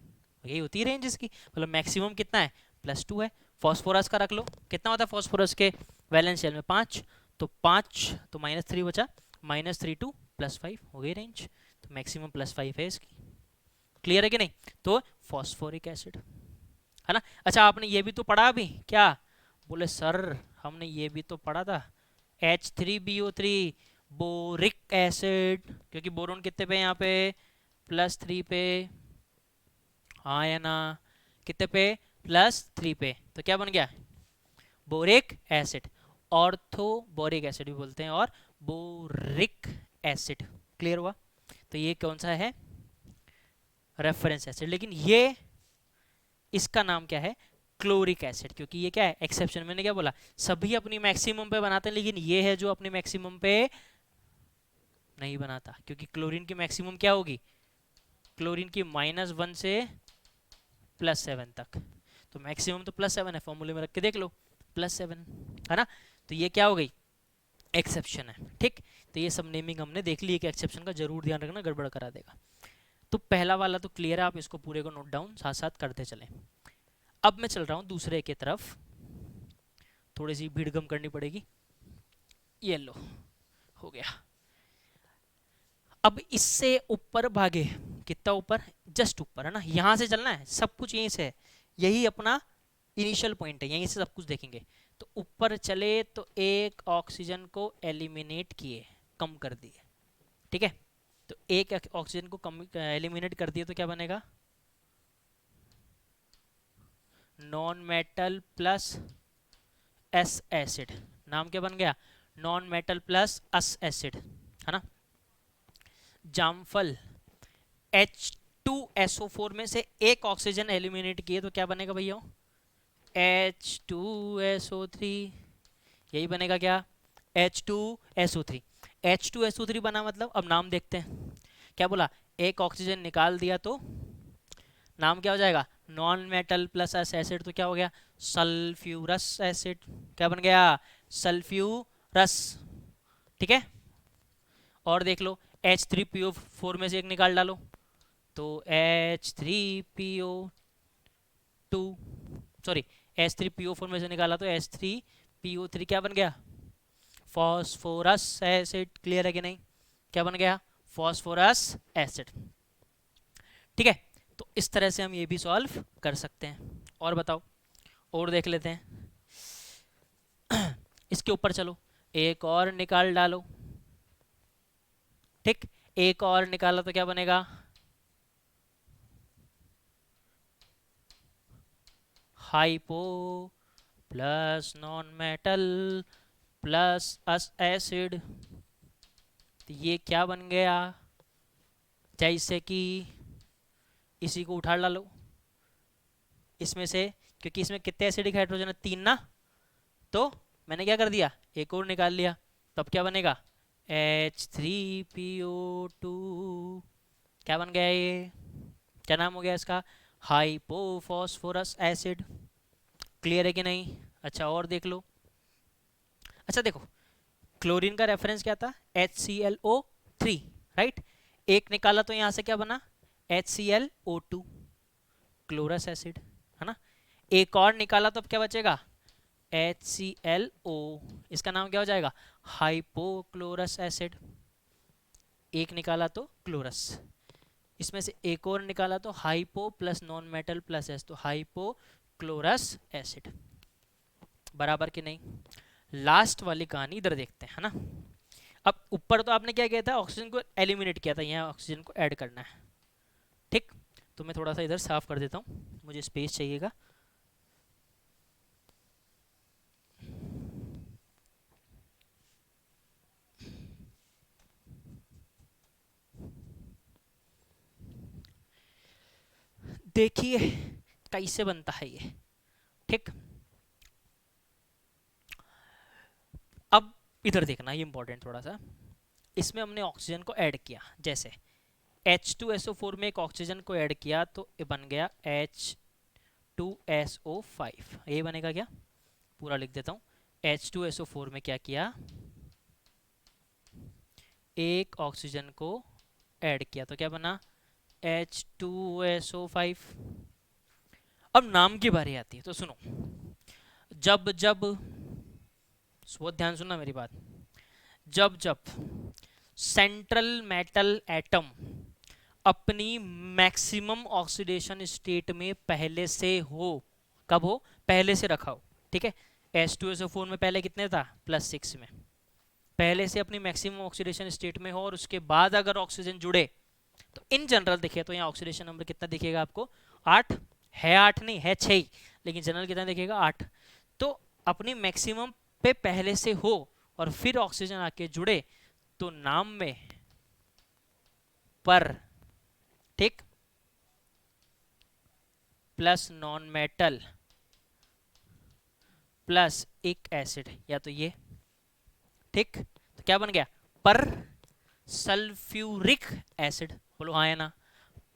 यही होती है रेंज इसकी, मतलब मैक्सिमम कितना है +2 है। फॉस्फोरस का रख लो, कितना होता है फॉस्फोरस के वैलेंस शेल में 5, तो 5 तो -3 बचा, -3 2 +5 हो गई रेंज, तो मैक्सिमम +5 है इसकी। क्लियर है कि नहीं। तो फॉस्फोरिक एसिड है ना। अच्छा आपने ये भी तो पढ़ा अभी, क्या बोले सर हमने ये भी तो पढ़ा था, H3BO3 बोरिक एसिड, क्योंकि बोरोन कितने पे यहाँ पे +3 पे, हाँ या ना, कितने पे +3 पे, तो क्या बन गया boric acid. Ortho boric acid भी बोलते हैं और बोरिक एसिड। क्लियर हुआ। तो ये कौन सा है रेफरेंस एसिड, लेकिन ये इसका नाम क्या है क्लोरिक एसिड, क्योंकि ये क्या है एक्सेप्शन। मैंने क्या बोला, सभी अपनी मैक्सिमम पे बनाते हैं, लेकिन ये है जो अपनी मैक्सिमम पे नहीं बनाता, क्योंकि क्लोरीन की मैक्सिमम क्या होगी, क्लोरीन की -1 से +7 तक, तो मैक्सिमम तो +7 है, फॉर्मूले में रख के देख लो +7 है ना। तो ये क्या हो गई एक्सेप्शन है। ठीक, तो ये सब नेमिंग हमने देख ली है कि एक्सेप्शन का जरूर ध्यान रखना, गड़बड़ करा देगा। तो पहला वाला तो क्लियर है, आप इसको पूरे को नोट डाउन साथ साथ करते चलें। अब मैं चल रहा हूं दूसरे की तरफ, थोड़ी सी भीड़ कम करनी पड़ेगी। ये लो, हो गया। अब इससे ऊपर भागे, कितना ऊपर, जस्ट ऊपर है ना, यहां से चलना है, सब कुछ यहीं से है, यही अपना इनिशियल पॉइंट है, यहीं से सब कुछ देखेंगे। तो ऊपर चले तो एक ऑक्सीजन को एलिमिनेट किए, कम कर दिए। ठीक है, तो एक ऑक्सीजन को कम एलिमिनेट कर दिए तो क्या बनेगा, non metal plus S acid, नाम क्या बन गया non metal plus ous acid है ना। जामफल H2SO4 में से एक ऑक्सीजन एलिमिनेट किए तो क्या बनेगा भैया, H2SO3, यही बनेगा क्या H2SO3। H2SO3 बना मतलब, अब नाम देखते हैं, क्या बोला एक ऑक्सीजन निकाल दिया तो नाम क्या हो जाएगा non metal plus S acid, तो क्या हो गया सल्फ्यूरस एसिड, क्या बन गया सल्फ्यूरस। ठीक है, और देख लो H3PO4 में से एक निकाल डालो तो H3PO2, सॉरी H3PO4 में से निकाला तो H3PO3 क्या बन गया फॉस्फोरस एसिड। क्लियर है कि नहीं, क्या बन गया फॉस्फोरस एसिड। ठीक है, तो इस तरह से हम ये भी सॉल्व कर सकते हैं। और बताओ, और देख लेते हैं। इसके ऊपर चलो, एक और निकाल डालो। ठीक, एक और निकाला तो क्या बनेगा hypo plus non metal plus ous acid, तो ये क्या बन गया, जैसे कि इसी को उठा डालो इसमें से, क्योंकि इसमें कितने एसिडिक हाइड्रोजन है 3 ना, तो मैंने क्या कर दिया एक और निकाल लिया, तब क्या बनेगा H3PO2, क्या बन गया ये, क्या नाम हो गया इसका हाइपोफॉस्फोरस एसिड। क्लियर है कि नहीं। अच्छा और देख लो, अच्छा देखो क्लोरीन का रेफरेंस क्या था HClO3, राइट, एक निकाला तो यहाँ से क्या बना HClO2 क्लोरस एसिड है ना, एक और निकाला तो अब क्या बचेगा HClO, इसका नाम क्या हो जाएगा हाइपोक्लोरस एसिड। एक निकाला तो क्लोरस, इसमें से एक और निकाला तो hypo plus non metal plus S, तो हाइपोक्लोरस एसिड। बराबर कि नहीं। लास्ट वाली कहानी इधर देखते हैं है ना। अब ऊपर तो आपने क्या किया था ऑक्सीजन को एलिमिनेट किया था, यहाँ ऑक्सीजन को ऐड करना है। ठीक, तो मैं थोड़ा सा इधर साफ कर देता हूँ, मुझे स्पेस चाहिएगा। देखिए कैसे बनता है ये, ठीक। अब इधर देखना, ये इंपॉर्टेंट थोड़ा सा, इसमें हमने ऑक्सीजन को ऐड किया, जैसे H2SO4 में एक ऑक्सीजन को ऐड किया तो ये बन गया H2SO5, ये बनेगा क्या, पूरा लिख देता हूँ। H2SO4 में क्या किया, एक ऑक्सीजन को ऐड किया तो क्या बना, H2SO5। अब नाम की बारी आती है, तो सुनो, जब जब, बहुत ध्यान सुनना मेरी बात, जब जब सेंट्रल मेटल एटम अपनी मैक्सिमम ऑक्सीडेशन स्टेट में पहले से हो, कब हो, पहले से रखा हो, ठीक है। H2SO4 में पहले कितने था, +6 में, पहले से अपनी मैक्सिमम ऑक्सीडेशन स्टेट में हो, और उसके बाद अगर ऑक्सीजन जुड़े तो इन जनरल देखिए तो यहाँ ऑक्सीडेशन नंबर कितना दिखेगा आपको, 8 है, 8 नहीं है 6, लेकिन जनरल कितना दिखेगा, 8। तो अपनी मैक्सिमम पे पहले से हो और फिर ऑक्सीजन आके जुड़े तो नाम में पर, ठीक, प्लस नॉन मेटल प्लस एक एसिड, या तो ये, ठीक, तो क्या बन गया, पर सल्फ्यूरिक एसिड, बोलो हाँ या ना,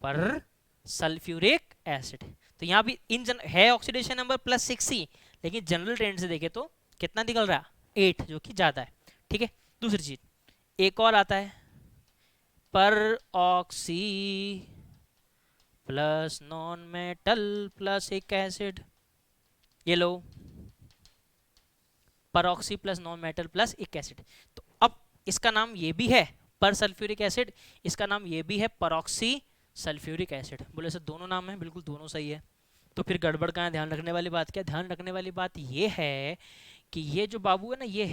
पर सल्फ्यूरिक एसिड। तो यहाँ भी इन है ऑक्सीडेशन नंबर +6 ही, लेकिन जनरल ट्रेंड से देखे तो कितना निकल रहा, 8, जो कि ज्यादा है, ठीक है। दूसरी चीज, एक और आता है, पर oxy plus non metal plus एक एसिड, ये लो, पर oxy plus non metal plus एक एसिड। तो अब इसका नाम ये भी है पर सल्फ्यूरिक एसिड, इसका नाम ये भी है परऑक्सी सल्फ्यूरिक एसिड, बोले सर दोनों नाम है, बिल्कुल दोनों सही है। तो फिर गड़बड़ कहाँ है, ध्यान रखने वाली बात क्या, ध्यान रखने वाली बात ये है कि ये जो बाबू है ना, ये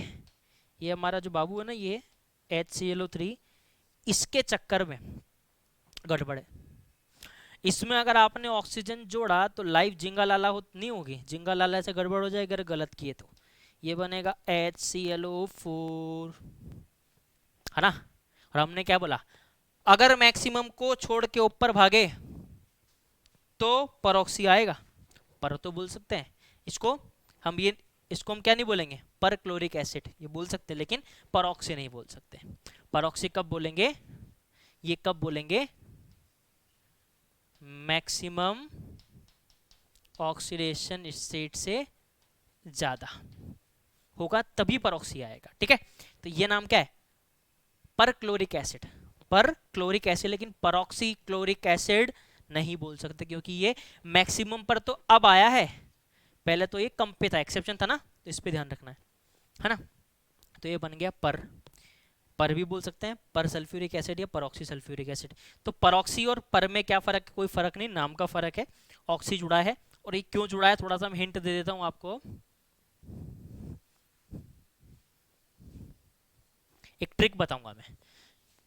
हमारा जो बाबू है ना, ये HClO3, इसके चक्कर में गड़बड़ है। इसमें अगर आपने ऑक्सीजन जोड़ा तो लाइव जिंगा लाला नहीं होगी, जिंगा लाला से गड़बड़ हो जाएगी अगर गलत किए तो, ये बनेगा HClO4, है ना। और हमने क्या बोला, अगर मैक्सिमम को छोड़ के ऊपर भागे तो परऑक्सी आएगा, पर तो बोल सकते हैं इसको हम, ये इसको हम क्या नहीं बोलेंगे, पर क्लोरिक एसिड ये बोल सकते हैं, लेकिन परऑक्सी नहीं बोल सकते। परऑक्सी कब बोलेंगे, ये कब बोलेंगे, मैक्सिमम ऑक्सीडेशन स्टेट से ज्यादा होगा तभी परऑक्सी आएगा, ठीक है। तो ये नाम क्या है, पर क्लोरिक एसिड, पर क्लोरिक एसिड, लेकिन परऑक्सी क्लोरिक एसिड नहीं बोल सकते क्योंकि ये मैक्सिमम पर तो अब आया है, पहले तो ये कम पे था, एक्सेप्शन था ना, तो इस पे ध्यान रखना है ना। तो ये बन गया पर भी बोल सकते हैं, पर सल्फ्यूरिक एसिड या परऑक्सी सल्फ्यूरिक एसिड। तो परऑक्सी और पर में क्या फर्क है, कोई फर्क नहीं, नाम का फर्क है, ऑक्सी जुड़ा है, और ये क्यों जुड़ा है थोड़ा सा मैं हिंट दे देता हूं आपको। एक ट्रिक बताऊंगा मैं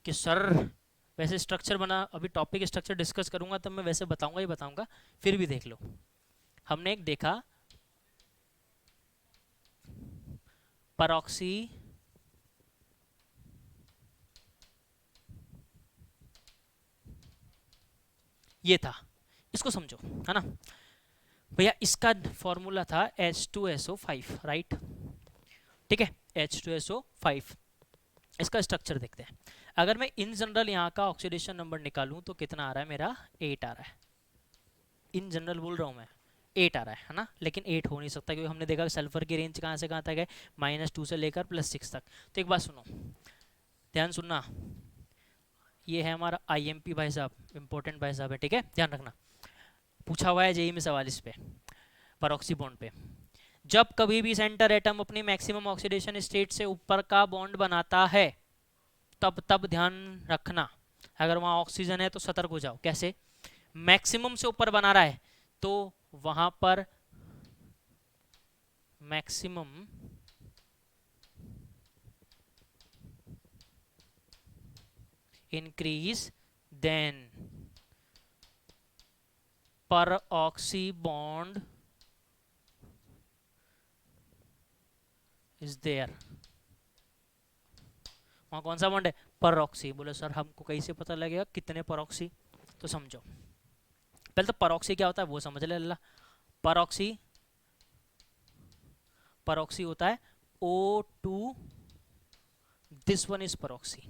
कि सर वैसे स्ट्रक्चर बना, अभी टॉपिक स्ट्रक्चर डिस्कस करूंगा तब मैं वैसे बताऊंगा ही बताऊंगा, फिर भी देख लो। हमने एक देखा परऑक्सी ये था, इसको समझो, है ना भैया, इसका फॉर्मूला था H2SO5, राइट, ठीक है, H2SO5। इसका स्ट्रक्चर देखते हैं, अगर मैं इन जनरल यहाँ का ऑक्सीडेशन नंबर निकालूं तो कितना आ रहा है मेरा, 8 आ रहा है, इन जनरल बोल रहा हूँ मैं, 8 आ रहा है ना, लेकिन 8 हो नहीं सकता क्योंकि हमने देखा सल्फर की रेंज कहाँ से कहाँ तक है, -2 से लेकर +6 तक। तो एक बात सुनो, ध्यान सुनना, ये है हमारा IMP भाई साहब, इंपॉर्टेंट भाई साहब है, ठीक है, ध्यान रखना, पूछा हुआ है जेईई में सवाल इस पे, परऑक्सी बॉन्ड पे, जब कभी भी सेंटर एटम अपनी मैक्सिमम ऑक्सीडेशन स्टेट से ऊपर का बॉन्ड बनाता है तब ध्यान रखना, अगर वहां ऑक्सीजन है तो सतर्क हो जाओ। कैसे, मैक्सिमम से ऊपर बना रहा है तो वहां पर मैक्सिमम इंक्रीज देन पर ऑक्सी बॉन्ड इज देयर, वहां कौन सा बॉन्ड है, परऑक्सी। बोले सर हमको कैसे पता लगेगा कितने परऑक्सी, तो समझो पहले तो परऑक्सी क्या होता है वो समझ ले अल्लाह। परऑक्सी परऑक्सी होता है O2, दिस वन इज परऑक्सी।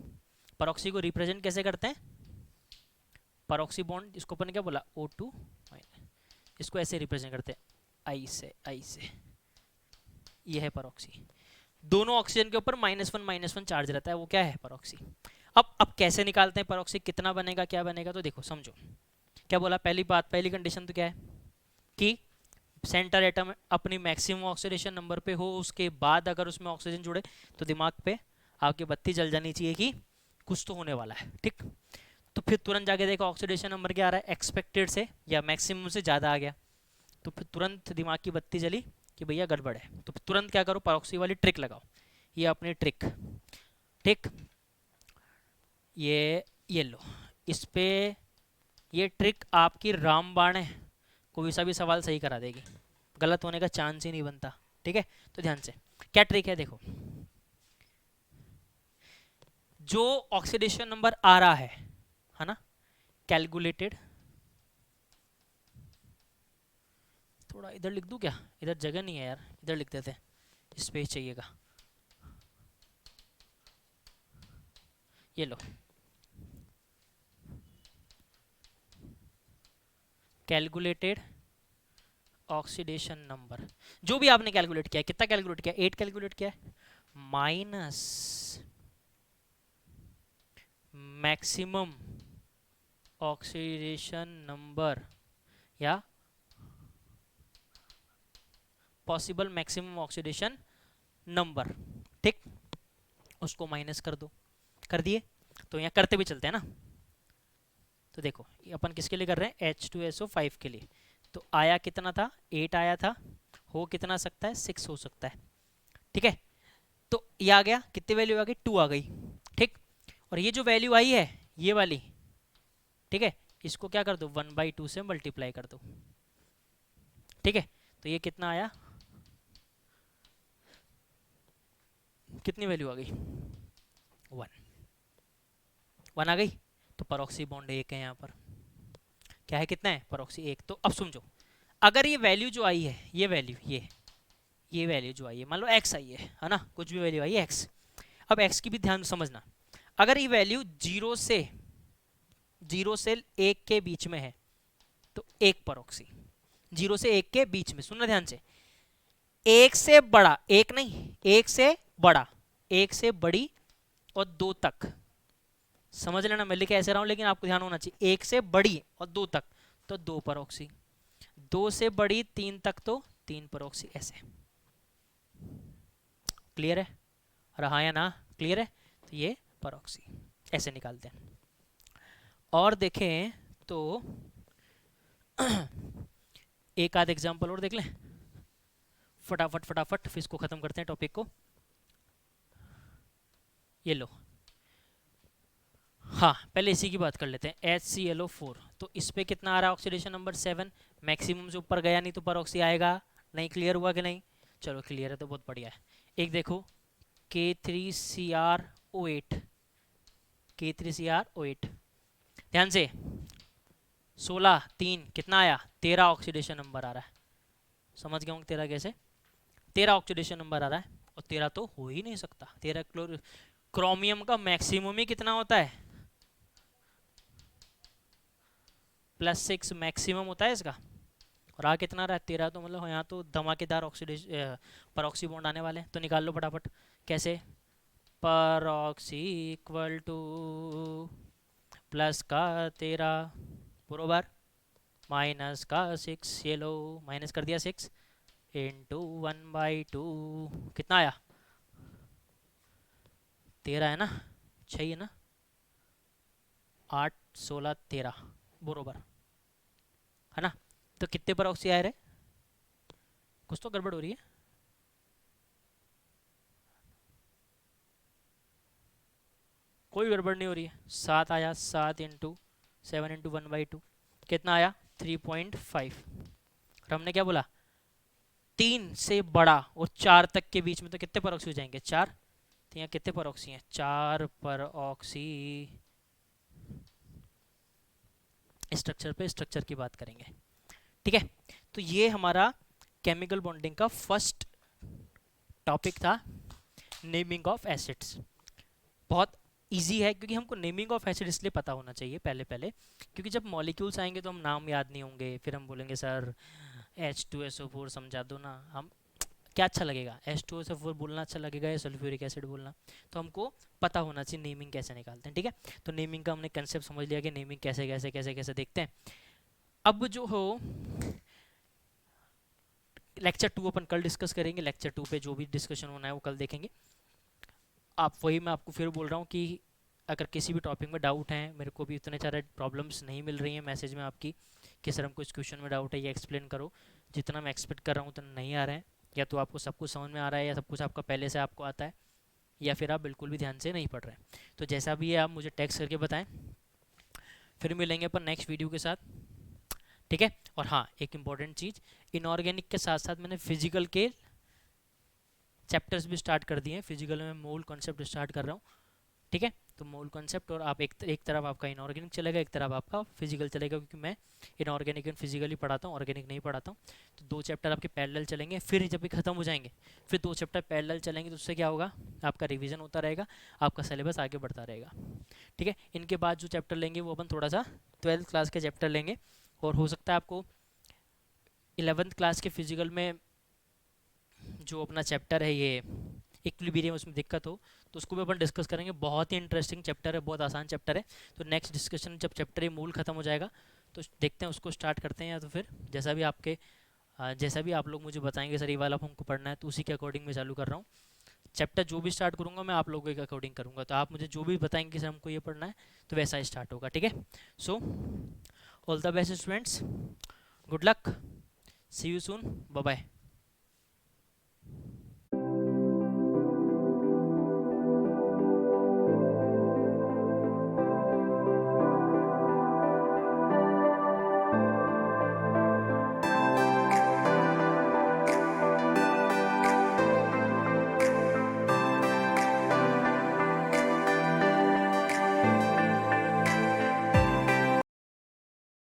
परऑक्सी को रिप्रेजेंट कैसे करते हैं, परऑक्सी बॉन्ड इसको अपन क्या बोला O2, इसको ऐसे रिप्रेजेंट करते हैं आई से, ये है परऑक्सी। दोनों ऑक्सीजन के ऊपर -1 चार्ज रहता है, वो क्या है परऑक्सी। अब कैसे निकालते हैं परऑक्सी, कितना बनेगा क्या बनेगा, तो देखो समझो क्या बोला। पहली बात, पहली कंडीशन तो क्या है कि सेंटर एटम अपनी मैक्सिमम ऑक्सीडेशन नंबर पे हो, उसके बाद अगर उसमें ऑक्सीजन जुड़े तो दिमाग पे आपकी बत्ती जल जानी चाहिए कि कुछ तो होने वाला है, ठीक। तो फिर तुरंत जाके देखो ऑक्सीडेशन नंबर क्या आ रहा है, एक्सपेक्टेड से या मैक्सिमम से ज़्यादा आ गया, तो फिर तुरंत दिमाग की बत्ती जली कि भैया गड़बड़ है। तो फिर तुरंत क्या करो, परऑक्सी वाली ट्रिक लगाओ, ये अपनी ट्रिक, ठीक। ये लो, इस पे ये ट्रिक आपकी रामबाण है, कोई सा भी सवाल सही करा देगी, गलत होने का चांस ही नहीं बनता, ठीक है। तो ध्यान से क्या ट्रिक है, देखो जो ऑक्सीडेशन नंबर आ रहा है ना, कैलकुलेटेड, थोड़ा इधर लिख दूं क्या, इधर जगह नहीं है यार, इधर लिख देते, स्पेस चाहिएगा। ये लो, कैलकुलेटेड ऑक्सीडेशन नंबर, जो भी आपने कैलकुलेट किया, कितना कैलकुलेट किया, 8 कैलकुलेट किया है, माइनस मैक्सिमम ऑक्सीडेशन नंबर या पॉसिबल मैक्सिमम ऑक्सीडेशन नंबर, ठीक, उसको माइनस कर दो, कर दिए। तो यहाँ करते भी चलते हैं ना, तो देखो ये अपन किसके लिए कर रहे हैं, H2SO5 के लिए। तो आया कितना था, 8 आया था, हो कितना सकता है, 6 हो सकता है, ठीक है। तो ये आ गया, कितनी वैल्यू आ गई, 2 आ गई, ठीक। और ये जो वैल्यू आई है ये वाली, ठीक है, इसको क्या कर दो, 1/2 से मल्टीप्लाई कर दो, ठीक है। तो ये कितना आया, कितनी वैल्यू आ गई, 1 आ गई। तो परऑक्सी बॉन्ड 1 है यहाँ पर, क्या है, कितना है, परऑक्सी 1। तो अब समझो, अगर ये वैल्यू जो आई है, ये वैल्यू, ये वैल्यू जो आई है, मान लो x आई है ना, कुछ भी वैल्यू आई है x। अब x की भी ध्यान समझना, अगर ये वैल्यू 0 से 1 के बीच में है तो 1 परऑक्सी, 0 से 1 के बीच में, सुनना ध्यान से, 1 से बड़ा, 1 नहीं, 1 से बड़ा, 1 से बड़ी और 2 तक, समझ लेना मैं लिखे ऐसे रहा हूं, लेकिन आपको ध्यान होना चाहिए, 1 से बड़ी और 2 तक तो 2 परऑक्सी, 2 से बड़ी 3 तक तो 3 परऑक्सी, ऐसे। क्लियर है, रहा या ना, क्लियर है। तो ये परऑक्सी ऐसे निकालते हैं। और देखें तो एक आध एग्जांपल और देख लें फटाफट फटाफट, फिर इसको खत्म करते हैं टॉपिक को। ये लो, हाँ पहले इसी की बात कर लेते हैं, HClO4, तो इस पे कितना आ रहा है ऑक्सीडेशन नंबर 7, मैक्सिमम से ऊपर गया नहीं तो परऑक्सी आएगा नहीं, क्लियर हुआ कि नहीं, चलो क्लियर है तो बहुत बढ़िया है। एक देखो K3CrO8, K3CrO8, ध्यान से 16 3 कितना आया, 13 ऑक्सीडेशन नंबर आ रहा है, समझ गया हूँ 13 कैसे, 13 ऑक्सीडेशन नंबर आ रहा है, और 13 तो हो ही नहीं सकता, 13 क्रोमियम का मैक्सिमम ही कितना होता है, +6 मैक्सिमम होता है इसका, और आ कितना रहा है, 13, तो मतलब यहाँ तो धमाकेदार ऑक्सीडेशन परऑक्सी बॉन्ड आने वाले हैं। तो निकाल लो फटाफट, कैसे, परऑक्सी इक्वल टू प्लस का 13 बरोबर माइनस का 6, ये लो माइनस कर दिया 6 इंटू 1/2, कितना आया, 13 है ना, 6 है ना, 8 16 13 बरोबर है ना। तो कितने परऑक्सी आए रहे, कुछ तो गड़बड़ हो रही है, कोई गड़बड़ नहीं हो रही है, 7 आया, 7 इंटू 7 इंटू 1/2 कितना आया, 3.5। और हमने क्या बोला, 3 से बड़ा और 4 तक के बीच में तो कितने परऑक्सी हो जाएंगे, 4, तो यहाँ कितने परऑक्सी हैं, 4 परऑक्सी, स्ट्रक्चर पे स्ट्रक्चर की बात करेंगे। ठीक है, तो ये हमारा केमिकल बॉन्डिंग का फर्स्ट टॉपिक था, नेमिंग ऑफ एसिड्स। बहुत इजी है क्योंकि हमको नेमिंग ऑफ एसिड इसलिए पता होना चाहिए पहले पहले, क्योंकि जब मॉलिक्यूल्स आएंगे तो हम नाम याद नहीं होंगे, फिर हम बोलेंगे सर H2SO4 समझा दो ना, हम क्या अच्छा लगेगा, H2SO4 बोलना अच्छा लगेगा या सल्फ्यूरिक एसिड बोलना, तो हमको पता होना चाहिए नेमिंग कैसे निकालते हैं। ठीक है, तो नेमिंग का हमने कंसेप्ट समझ लिया कि नेमिंग कैसे कैसे कैसे कैसे देखते हैं। अब जो हो लेक्चर 2 अपन कल डिस्कस करेंगे, लेक्चर 2 पे जो भी डिस्कशन होना है वो कल देखेंगे। आप वही मैं आपको फिर बोल रहा हूँ कि अगर किसी भी टॉपिक में डाउट है, मेरे को भी इतने सारे प्रॉब्लम्स नहीं मिल रही हैं मैसेज में आपकी कि सर हमको इस क्वेश्चन में डाउट है, ये एक्सप्लेन करो, जितना मैं एक्सपेक्ट कर रहा हूँ उतना नहीं आ रहा है, या तो आपको सब कुछ समझ में आ रहा है या सब कुछ आपका पहले से आपको आता है, या फिर आप बिल्कुल भी ध्यान से नहीं पढ़ रहे हैं, तो जैसा भी है आप मुझे टेक्स्ट करके बताएं। फिर मिलेंगे अपन नेक्स्ट वीडियो के साथ। ठीक है, और हाँ एक इम्पॉर्टेंट चीज़, इनऑर्गेनिक के साथ साथ मैंने फिजिकल के चैप्टर्स भी स्टार्ट कर दिए हैं। फिजिकल में मोल कॉन्सेप्ट स्टार्ट कर रहा हूँ। ठीक है, तो मोल कॉन्सेप्ट, और आप एक तरफ आपका इनऑर्गेनिक चलेगा, एक तरफ आपका फिजिकल चलेगा, क्योंकि मैं इनऑर्गेनिक एंड फिजिकली पढ़ाता हूँ, ऑर्गेनिक नहीं पढ़ाता हूँ। तो 2 चैप्टर आपके पैरेलल चलेंगे, फिर जब भी खत्म हो जाएंगे फिर 2 चैप्टर पैरेलल चलेंगे, तो उससे क्या होगा, आपका रिवीजन होता रहेगा, आपका सिलेबस आगे बढ़ता रहेगा। ठीक है, इनके बाद जो चैप्टर लेंगे वो अपन थोड़ा सा 12th क्लास के चैप्टर लेंगे, और हो सकता है आपको 11th क्लास के फिजिकल में जो अपना चैप्टर है ये इक्विलिब्रियम, उसमें दिक्कत हो तो उसको भी अपन डिस्कस करेंगे। बहुत ही इंटरेस्टिंग चैप्टर है, बहुत आसान चैप्टर है। तो नेक्स्ट डिस्कशन जब चैप्टर ये मूल खत्म हो जाएगा तो देखते हैं उसको स्टार्ट करते हैं, या तो फिर जैसा भी आप लोग मुझे बताएंगे सर ये वाला हमको पढ़ना है, तो उसी के अकॉर्डिंग मैं चालू कर रहा हूँ। चैप्टर जो भी स्टार्ट करूँगा मैं आप लोगों के अकॉर्डिंग करूँगा, तो आप मुझे जो भी बताएंगे सर हमको ये पढ़ना है, तो वैसा ही स्टार्ट होगा। ठीक है, so all the best students, good luck, see you soon, bye bye.